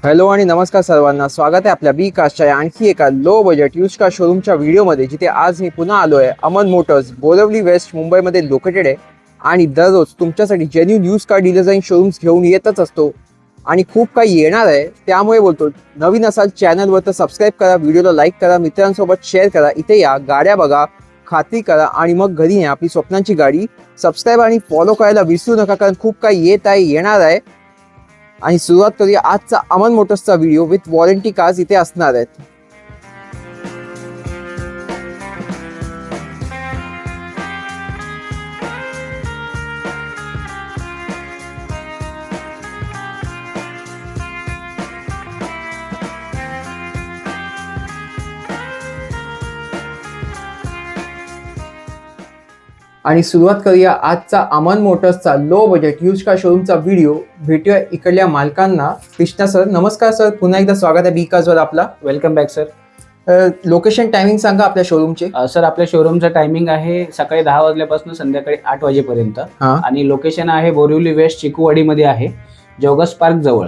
Hello आणि नमस्कार सर्वांना, स्वागत आहे आपल्या बी कास्टच्या आणखी एका लो बजेट यूज कार शोरूमच्या व्हिडिओमध्ये, जिथे आज मी पुन्हा आलो आहे. अमन मोटर्स बोरिवली वेस्ट मुंबईमध्ये लोकेटेड आहे आणि दररोज तुमच्यासाठी जेन्युइन यूज कार डीलर्स आणि शोरूम्स घेऊन येतच असतो आणि खूप काही येणार आहे. त्यामुळे बोलतो, नवीन असाल चॅनलवर तर सबस्क्राईब करा, व्हिडिओला लाईक करा, मित्रांसोबत शेअर करा, इथे या, गाड्या बघा, खात्री करा आणि मग घरी न्या आपली स्वप्नांची गाडी. सबस्क्राईब आणि फॉलो करायला विसरू नका, कारण खूप काही येणार आहे. आणि सुरुवात करूया आजचा अमन मोटर्सचा व्हिडिओ विथ वॉरंटी कार्स इथे असणार आहेत. आणि सुरुवात करूया आजचा अमन मोटर्सचा लो बजेट यूज कार शोरूमचा व्हिडिओ. भेटूया इकडल्या मालकांना. कृष्णा सर, नमस्कार सर, पुन्हा एकदा स्वागत आहे बी कार्सवर आपला. Welcome back sir. Location timing सांगा आपल्या शोरूमचे. सर, आपल्या शोरूमचं टायमिंग आहे सकाळी 10 वाजल्यापासून संध्याकाळी 8 वाजेपर्यंत. आणि लोकेशन आहे बोरिवली वेस्ट चिकूवाडीमध्ये आहे, जोगस पार्क जवळ.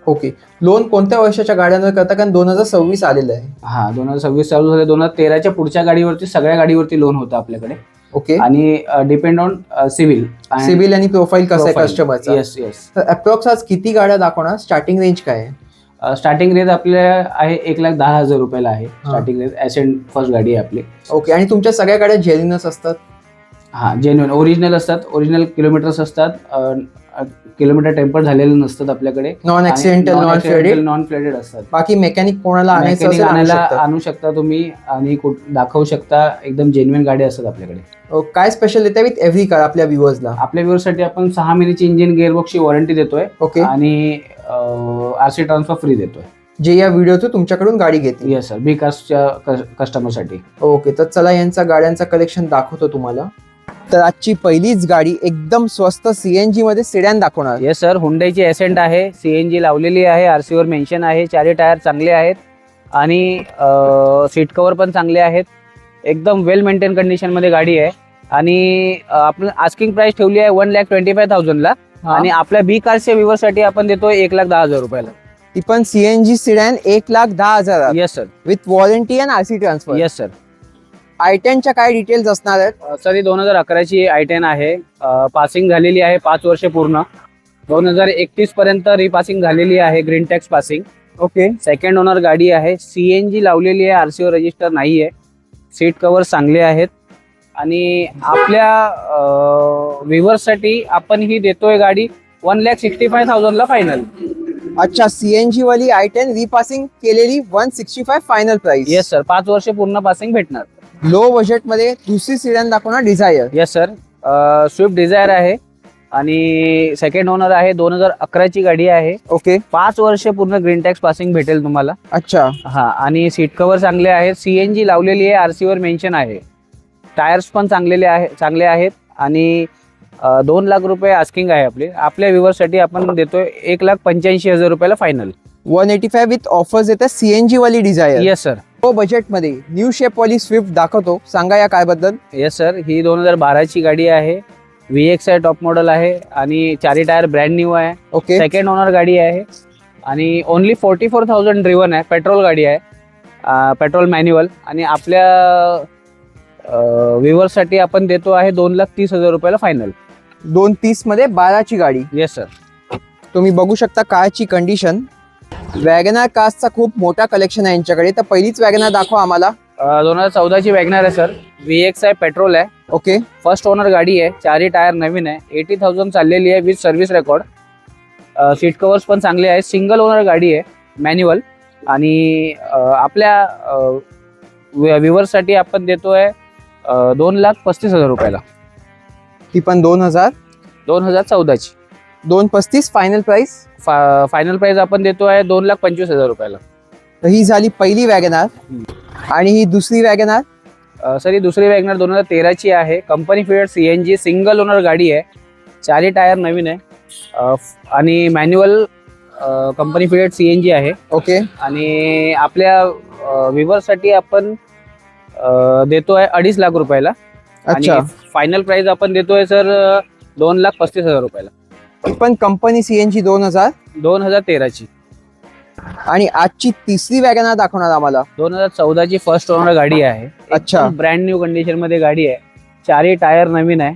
ओके. लोन कोणत्या वर्षाच्या गाड्यांवर करता, कारण 2026 आलेलं आहे. हा, 2026 चालू झाले. 2013च्या पुढच्या गाडीवरती, सगळ्या गाडीवरती लोन होतं आपल्याकडे. ओके. आणि डिपेंड ऑन सिव्हिल आणि प्रोफाईल कसं आहे कस्टमरचा. Yes yes. तर अप्रॉक्स आज किती गाड्या दाखवणार? स्टार्टिंग रेंज काय आहे? स्टार्टिंग रेट आपल्या आहे 1,10,000 रुपयाला आहे स्टार्टिंग रेट. ॲसेंट फर्स्ट गाडी आहे आपली. ओके. आणि तुमच्या सगळ्या गाड्या जेन्युइनच असतात? हा, जेन्युइन ओरिजिनल असतात. ओरिजिनल किलोमीटर्स असतात. किलोमीटर टेम्पर झालेले नसतात आपल्याकडे. नॉन ऍक्सिडेंटल, नॉन फ्लेडेड असतात. बाकी मेकॅनिक कोणाला आणू शकता तुम्ही आणि दाखवू शकता. एकदम जेन्युइन गाडी असतात आपल्याकडे. काय स्पेशल देते विथ एव्हरी कार आपल्या व्ह्युअर्सला? आपल्या व्ह्युअर्ससाठी आपण 6 महिन्याची इंजिन गिअरबॉक्सची वॉरंटी देतोय. ओके. आणि आरसी ट्रान्सफर फ्री देतोय, जे या व्हिडिओचं तुमच्याकडून गाडी घेते. येस सर, बी कास्टच्या कस्टमरसाठी. ओके. तर चला यांचा गाड्यांचा कलेक्शन दाखवतो तुम्हाला. तर आजची पहिलीच गाडी एकदम स्वस्त सीएनजी मध्ये सेडॅन दाखवणार. येस सर, हुंडाईची एसेंट आहे. सीएनजी लावलेली आहे, आरसी वर मेन्शन आहे. चारी टायर चांगले आहेत आणि सीट कव्हर पण चांगले आहेत. एकदम वेल मेंटेन कंडिशन मध्ये गाडी आहे. आणि आपण आस्किंग प्राइस ठेवली आहे 1,25,000 ला. आणि आपल्या बी कार्सच्या व्ह्युअरसाठी आपण देतोय 1,10,000 रुपयाला. ती पण CNG sedan 1,10,000. Yes sir, with warranty and RC transfer. Yes sir. आय10च्या काय डिटेल्स असणार आहेत? सर, ही 2011ची आय10 आहे. पासिंग झालेली आहे 5 वर्षे पूर्ण. 2031 पर्यंत रिपासिंग झालेली आहे, green tax passing. Okay. Second owner गाडी आहे. सीएनजी लावलेली आहे, आरसीओ रजिस्टर नाही आहे. सीट कव्हर चांगले आहेत. आणि आपल्या व्ह्युअर्ससाठी आपण ही देतोय गाडी 1,65,000 ला फायनल. अच्छा. सीएनजी वाली आय10 रिपासिंग केलेली 165 फायनल प्राइस. येस सर, 5 वर्ष पूर्ण पासिंग भेटणार. लो बजेट मध्ये दुसरी सेडॅन दाखवणार, Dzire. Yes sir, Swift Dzire आहे आणि सेकंड ओनर आहे. 2011ची गाडी आहे. ओके. 5 वर्ष पूर्ण ग्रीन टॅक्स पासिंग भेटेल तुम्हाला. अच्छा. हा, आणि सीट कव्हर चांगले आहेत. सीएनजी लावलेली आहे, आरसी वर मेन्शन आहे. टायर्स पण चांगले आहेत. आणि 2 लाख रुपये आस्किंग आहे आपले. आपल्या व्ह्युअर्ससाठी आपण देतोय 1,85,000 रुपयाला फायनल. 185 विथ ऑफर्स येतात सीएनजी वाली Dzire. Yes sir. Low budget मध्ये न्यू शेप वाली स्विफ्ट दाखवतो, सांगा या काय बद्दल. येस सर, ही 2012ची गाडी आहे. VXI टॉप मॉडेल आहे आणि चारी टायर ब्रँड न्यू आहे. ओके. सेकंड ओनर गाडी आहे आणि ओनली 44,000 ड्रिव्हन आहे. पेट्रोल गाडी आहे, पेट्रोल मॅन्युअल. आणि आपल्या व्ह्युअर्ससाठी आपण देतो आहे 2,30,000 रुपयाला फायनल. 230 मध्ये 12ची गाडी. Yes sir. तुम्ही बघू शकता कारची कंडिशन. वॅगनार कार्सचा खूप मोठा कलेक्शन आहे यांच्याकडे. तर पहिलीच वॅगनार दाखवा आम्हाला. 2014ची वॅगनार आहे सर. VXI पेट्रोल आहे. ओके. फर्स्ट ओनर गाडी आहे. चारी टायर नवीन आहे. 80,000 चाललेली आहे with service record. Seat covers पण चांगले आहेत. सिंगल ओनर गाडी आहे, मॅन्युअल. आणि आपल्या व्ह्युअर्ससाठी आपण देतोय 2,35,000 रुपयाला. ती पण 2014ची. 235 फायनल प्राइस. फायनल प्राइस आपण देतोय 2,25,000 रुपयाला. तर ही झाली पहिली वॅगनार. आणि ही दुसरी वॅगनार. सर, ही दुसरी वॅगनार 2013ची आहे. Company fitted CNG, single owner गाडी आहे. चारी टायर नवीन आहे आणि मॅन्युअल कंपनी फिटेड सीएनजी आहे. ओके. आणि आपल्या व्ह्युअर्ससाठी आपण देतोय 2.5 लाख रुपयाला. आणि फायनल प्राइस आपण देतोय सर 2,35,000 रुपयाला. पण कंपनी सीएनजी 2013 2013ची. आणि आजची तिसरी वॅगनार दाखवणार आम्हाला. 2014 ची फर्स्ट ओनर गाडी आहे. अच्छा. ब्रँड न्यू कंडिशन मध्ये गाडी आहे. चारही टायर नवीन आहे.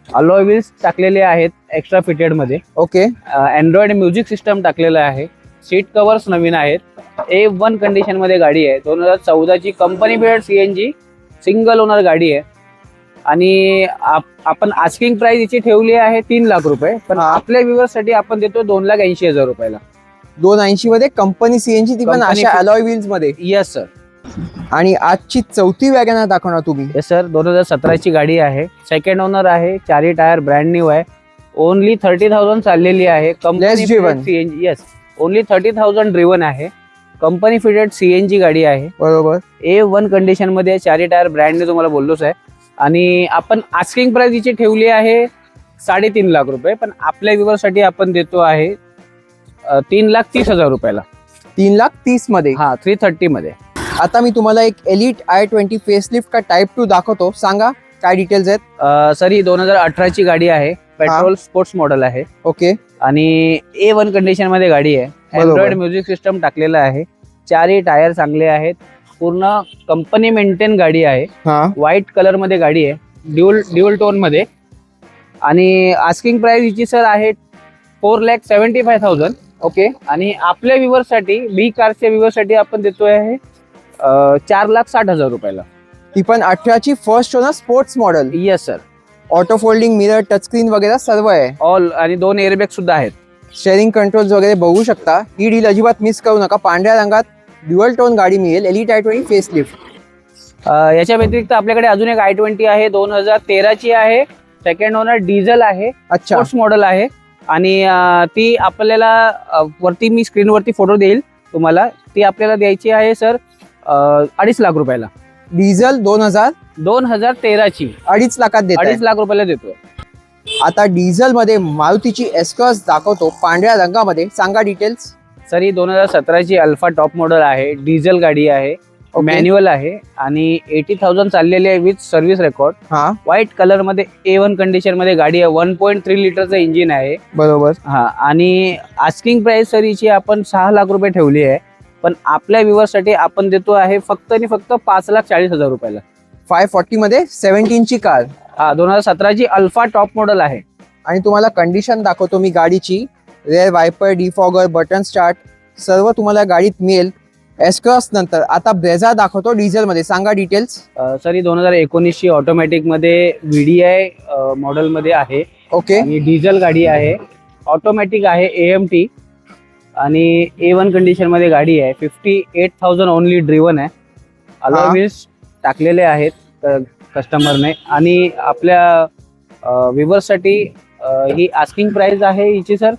अलॉय व्हील्स टाकलेले आहेत एक्स्ट्रा फिटेड मध्ये. ओके. अँड्रॉइड म्युझिक सिस्टम टाकलेलं आहे. सीट कव्हर्स नवीन आहेत. A1 कंडिशन मध्ये गाडी आहे. 2014 ची company build CNG single owner गाडी आहे. आणि आपण आस्किंग प्राइस याची ठेवली आहे 3 लाख रुपये, पण आपल्या व्ह्यूअर्स साठी आपण देतो 2,80,000 रुपयाला. 280 मध्ये कंपनी CNG, ती पण Company अशा अलॉय व्हील्स मध्ये. Yes sir. आणि आजची चौथी वॅगनार दाखवणार तुम्ही. Yes sir. 2017 ची गाडी आहे. सेकंड ओनर आहे. चारही टायर ब्रँड न्यू आहे. ओनली 30,000 चाललेली आहे. Company driven. CNG. Yes, only 30,000 driven आहे. कंपनी फिटेड CNG गाडी आहे. बरोबर. A1 कंडिशन मध्ये चारही टायर ब्रँड न्यू तुम्हाला बोललोच आहे. आणि आपण आस्किंग प्राइस हिची ठेवली आहे 3.5 लाख रुपये, पण आपल्या व्ह्यूअर्स साठी आपण देतो आहे 3,30,000 रुपयाला. 3,30,000 मध्ये. हा, 330 मध्ये. आता मी तुम्हाला एक एलिट i20 फेसलिफ्ट का टाइप 2 दाखवतो. सांगा काय डिटेल्स आहेत. सर ही 2018 ची गाडी आहे. पेट्रोल स्पोर्ट्स मॉडेल आहे. ओके. आणि A1 कंडिशन मध्ये गाडी आहे. अँड्रॉइड म्युझिक सिस्टम टाकलेलं आहे. चारही टायर चांगले आहेत. पूर्ण कंपनी मेंटेन गाडी आहे. व्हाईट कलर मध्ये गाडी आहे. ड्युअल टोन मध्ये. आणि आस्किंग प्राइस हिची सर आहे 4,75,000. ओके. आणि आपल्या व्ह्यूअर्स साठी, बी कारच्या व्ह्यूअर्स साठी आपण देतोय आहे 4,60,000 रुपयाला. ती पण 18 ची first owner sports model. Yes sir. Auto folding mirror, touch screen वगैरे सर्व आहे. ऑल. आणि 2 एअरबॅग सुद्धा आहेत. शेअरिंग कंट्रोल्स वगैरे बघू शकता. ही डील अजिबात मिस करू नका. पांढऱ्या रंगात ड्युअल टोन गाडी मिळेल. Elite i20 facelift. याच्या व्यतिरिक्त आपल्याकडे अजून एक i20 आहे. 2013 ची आहे. सेकंड ओनर डिझेल आहे. अच्छा. स्पोर्ट्स मॉडेल आहे. आणि ती आपल्याला वरती मी स्क्रीनवरती फोटो देईल तुम्हाला. ती आपल्याला द्यायची आहे सर 2.5 लाख रुपयाला. डिझेल 2013 ची 2.5 लाखात देत. 2.5 लाख रुपयाला देतोय. आता डिझेल मध्ये मारुतीची एस-क्रॉस दाखवतो पांढऱ्या रंगामध्ये. सांगा डिटेल्स. सर ही 2017 ची अल्फा टॉप मॉडेल आहे. डिझेल गाडी आहे. मॅन्युअल आहे. आणि 80,000 चाललेली आहे with service record. White colour मध्ये A1 कंडिशन मध्ये गाडी आहे. 1.3 लिटरचं इंजिन आहे. बरोबर. हा. आणि आस्किंग प्राइस सर हिची आपण 6 लाख रुपये ठेवली आहे, पण आपल्या व्ह्यूअर्स साठी आपण देतो आहे फक्त आणि फक्त 5,40,000 रुपयाला. 540 मध्ये 17 ची कार. हा, 2017 ची अल्फा टॉप मॉडेल आहे. आणि तुम्हाला कंडिशन दाखवतो मी गाडीची. Rare viper, defogger, button start सर्व तुम्हाला गाडीत मिळेल. एस-क्रॉस नंतर आता ब्रेझा दाखवतो डिझेल मध्ये. सांगा डिटेल्स. सर ही 2019 ची ऑटोमॅटिक मध्ये VDI मॉडेल मध्ये आहे. ओके. आणि डिझेल गाडी आहे. ऑटोमॅटिक आहे. AMT. आणि A1 कंडिशन मध्ये गाडी आहे. 58,000 ओनली ड्रिव्हन आहे. अलॉय व्हील्स टाकलेले आहेत कस्टमरने. आणि आपल्या व्ह्यूअर्स साठी ही आस्किंग प्राइस आहे हिची सर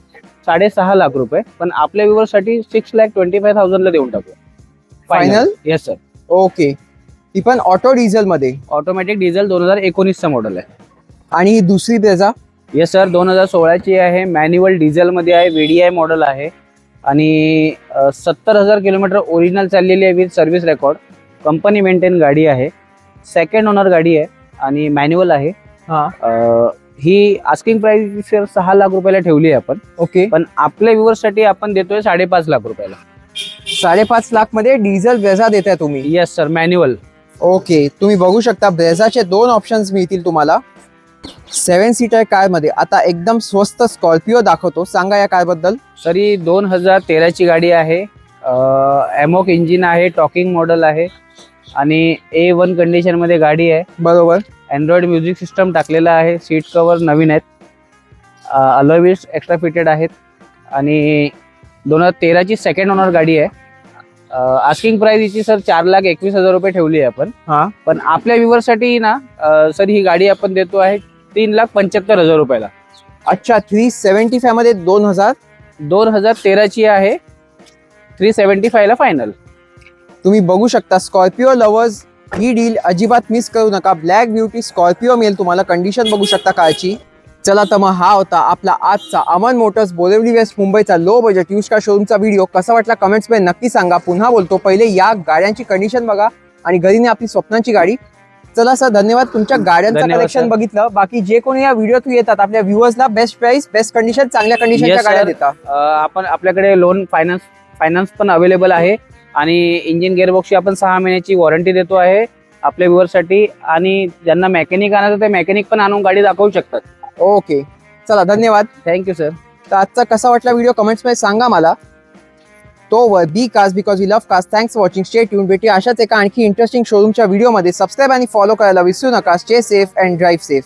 6.5 लाख रुपये, पण आपल्या व्ह्यूअर्स साठी 6,25,000 ला देऊन टाकू. फायनल. Yes sir. ओके. ती पण ऑटो डिझेल मध्ये. ऑटोमॅटिक डिझेल 2019 चा मॉडेल आहे. आणि ही दुसरी ब्रेझा. Yes sir. 2016 ची आहे. मॅन्युअल डिझेल मध्ये आहे. VDI मॉडेल आहे. आणि 70,000 किलोमीटर ओरिजिनल चाललेली आहे with service record. Company maintain गाडी आहे. सेकंड ओनर गाडी आहे. आणि मॅन्युअल आहे. ही आस्किंग प्राइस 6 लाख रुपयाला ठेवली आहे आपण. ओके. पण आपल्या व्ह्यूअर्स साठी आपण देतोय 5.5 लाख रुपयाला. 5.5 लाख मध्ये डिझेल ब्रेझा देताय तुम्ही. Yes sir. मॅन्युअल. ओके. तुम्ही बघू शकता ब्रेझाचे 2 ऑप्शन्स मिळतील तुम्हाला 7 सीटर कार मध्ये. आता एकदम स्वस्त स्कॉर्पिओ दाखवतो. सांगा या कार बद्दल. सर ही 2013 ची गाडी आहे. एमोक इंजिन आहे. टॉकिंग मॉडेल आहे. आणि A1 कंडिशन मध्ये गाडी आहे. बरोबर. अँड्रॉइड म्युझिक सिस्टम टाकलेला आहे. सीट कव्हर नवीन आहेत. अलॉय व्हील्स एक्स्ट्रा फिटेड आहेत. आणि 2013 ची सेकंड ओनर गाडी आहे. आस्किंग प्राइस हिची सर 4,21,000 रुपये ठेवली आहे आपण. पण आपल्या व्ह्यूअर्स साठी ना सर ही गाडी आपण देतो आहे 3,75,000 रुपयाला. अच्छा. 375 मध्ये 2013 ची आहे. 375 ला फायनल. तुम्ही बघू शकता स्कॉर्पिओ लवर्स ही डील अजिबात मिस करू नका. ब्लॅक ब्युटी स्कॉर्पिओ मिळेल तुम्हाला. कंडिशन बघू शकता कारची. चला तर मग हा होता आपला आजचा अमन मोटर्स बोरिवली वेस्ट मुंबईचा लो बजेट यूज कार शोरूमचा व्हिडिओ. कसा वाटला कमेंट्स मध्ये नक्की सांगा. पुन्हा बोलतो, पहिले या गाड्यांची कंडिशन बघा आणि घरी ने आपली स्वप्नांची गाडी. चला सर, धन्यवाद. तुमच्या गाड्यांचं कलेक्शन बघितलं. बाकी जे कोणी या व्हिडिओ थ्रू येतात आपल्या व्ह्युअर्सला बेस्ट प्राइस, बेस्ट कंडिशन, चांगल्या कंडिशनच्या गाड्या देतात. आपण आपल्याकडे लोन फायनान्स फायनान्स पण अवेलेबल आहे आणि इंजिन गिअरबॉक्सची आपण 6 महिन्याची वॉरंटी देतो आहे आपल्या व्ह्युअरसाठी. आणि ज्यांना मेकॅनिक आणायचं ते मेकॅनिक पण आणून गाडी दाखवू शकतात. ओके, चला धन्यवाद. Thank you sir. तर आजचा कसा वाटला व्हिडिओ कमेंट्समध्ये सांगा मला. To be cars because we love cars. Thanks for watching. Stay tuned. भेटूया अशाच एका आणखी इंटरेस्टिंग शोरूमच्या व्हिडिओमध्ये. सबस्क्राईब आणि फॉलो करायला विसरू नका. Stay safe and drive safe.